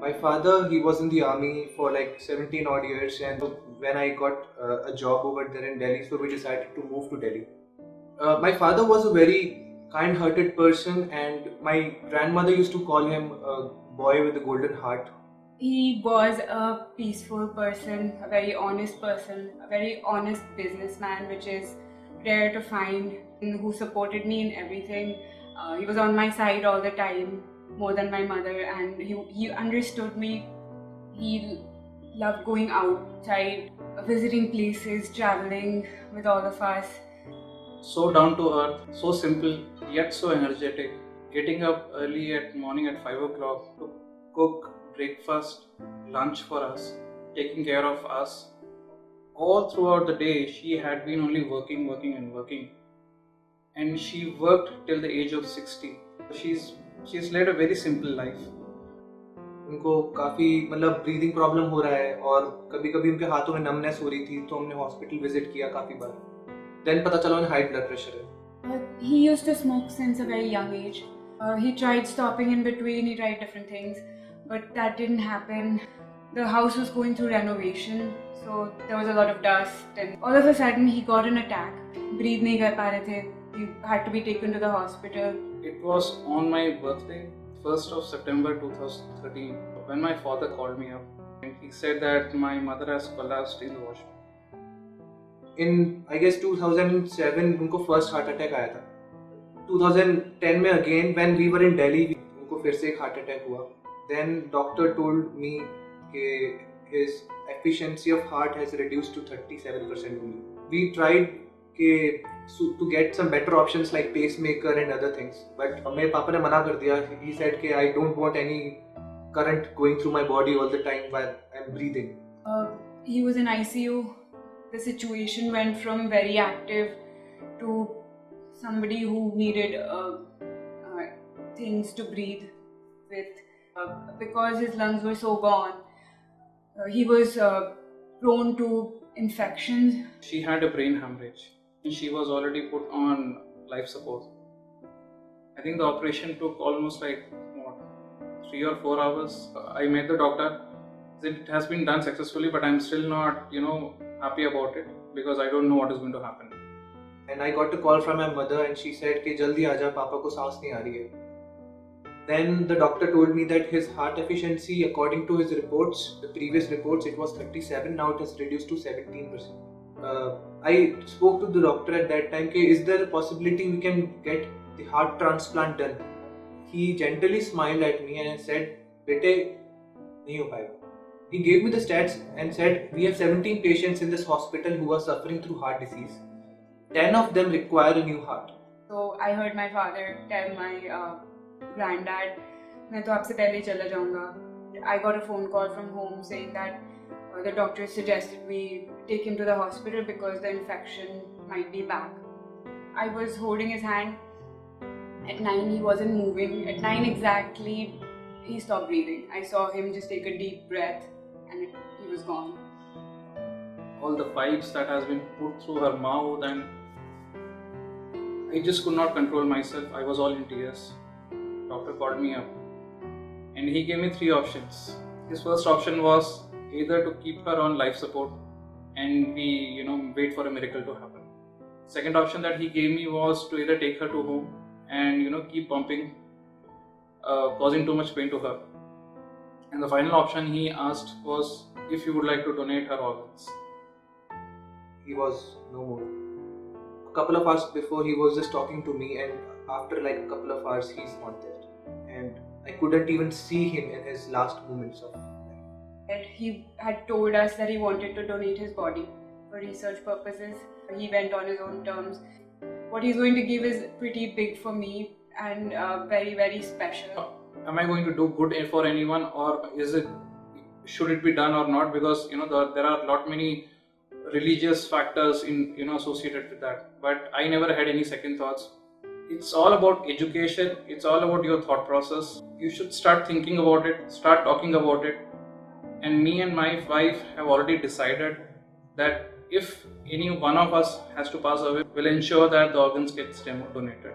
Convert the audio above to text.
My father, he was in the army for like 17 odd years, and when I got a job over there in Delhi, so we decided to move to Delhi. My father was a very kind-hearted person, and my grandmother used to call him a boy with a golden heart. He was a peaceful person, a very honest person, a very honest businessman, which is rare to find, and who supported me in everything. He was on my side all the time, more than my mother, and he understood me. He loved going outside, visiting places, traveling with all of us. So down to earth, so simple, yet so energetic. Getting up early at morning at 5 o'clock to cook breakfast, lunch for us, taking care of us. All throughout the day, she had been only working, working, and working. And she worked till the age of 60. She's led a very simple life. उनको काफ़ी मतलब breathing problem हो रहा है और कभी कभी उनके हाथों में नमनेस हो रही थी, तो हमने हॉस्पिटल विजिट किया काफ़ी बार. देन पता चला उन्हें हाई ब्लड प्रेशर है. He used to smoke since a very young age. He tried stopping in between, he tried different things, but that didn't happen. The house was going through renovation, so there was a lot of dust, and all of a sudden he got an attack. Breathe nahi kar pa rahe the. He had to be taken to the hospital. It was on my birthday, 1st of September 2013, when my father called me up and he said that my mother has collapsed in the washroom. In I guess 2007 उनको first heart attack आया था. 2010 में again when we were in Delhi उनको फिर से एक heart attack हुआ. Then doctor told me कि his efficiency of heart has reduced to 37% only. We tried to get some better options like pacemaker and other things, but मेरे पापा ने मना कर दिया. He said कि I don't want any current going through my body all the time while I'm breathing. He was in ICU. The situation went from very active to somebody who needed things to breathe with. Because his lungs were so gone, he was prone to infections. She had a brain hemorrhage. She was already put on life support. I think the operation took almost like 3 or 4 hours. I met the doctor. It has been done successfully, but I'm still not, happy about it because I don't know what is going to happen. And I got a call from my mother and she said कि जल्दी आ जा, पापा को सांस नहीं आ रही है. Then the doctor told me that his heart efficiency, according to his reports, the previous reports, it was 37. Now it has reduced to 17%. I spoke to the doctor at that time कि is there a possibility we can get the heart transplant done? He gently smiled at me and said, बेटे नहीं हो पाएगा. He gave me the stats and said we have 17 patients in this hospital who are suffering through heart disease. 10 of them require a new heart. So I heard my father tell my granddad, मैं तो आपसे पहले ही चला जाऊँगा. I got a phone call from home saying that the doctor suggested we take him to the hospital because the infection might be back. I was holding his hand. At 9 he wasn't moving. At 9 exactly he stopped breathing. I saw him just take a deep breath and he was gone. All the pipes that has been put through her mouth, and I just could not control myself. I was all in tears. Doctor called me up and he gave me 3 options. His first option was either to keep her on life support and we wait for a miracle to happen. Second option that he gave me was to either take her to home and keep pumping, causing too much pain to her. And the final option he asked was if you would like to donate her organs. He was no more. A couple of hours before he was just talking to me, and after like a couple of hours he's not there. And I couldn't even see him in his last moments of life. And he had told us that he wanted to donate his body for research purposes. He went on his own terms. What he's going to give is pretty big for me and very, very special. Am I going to do good for anyone, or should it be done or not? Because there are lot many religious factors in associated with that. But I never had any second thoughts. It's all about education. It's all about your thought process. You should start thinking about it, start talking about it. And me and my wife have already decided that if any one of us has to pass away, we'll ensure that the organs get donated.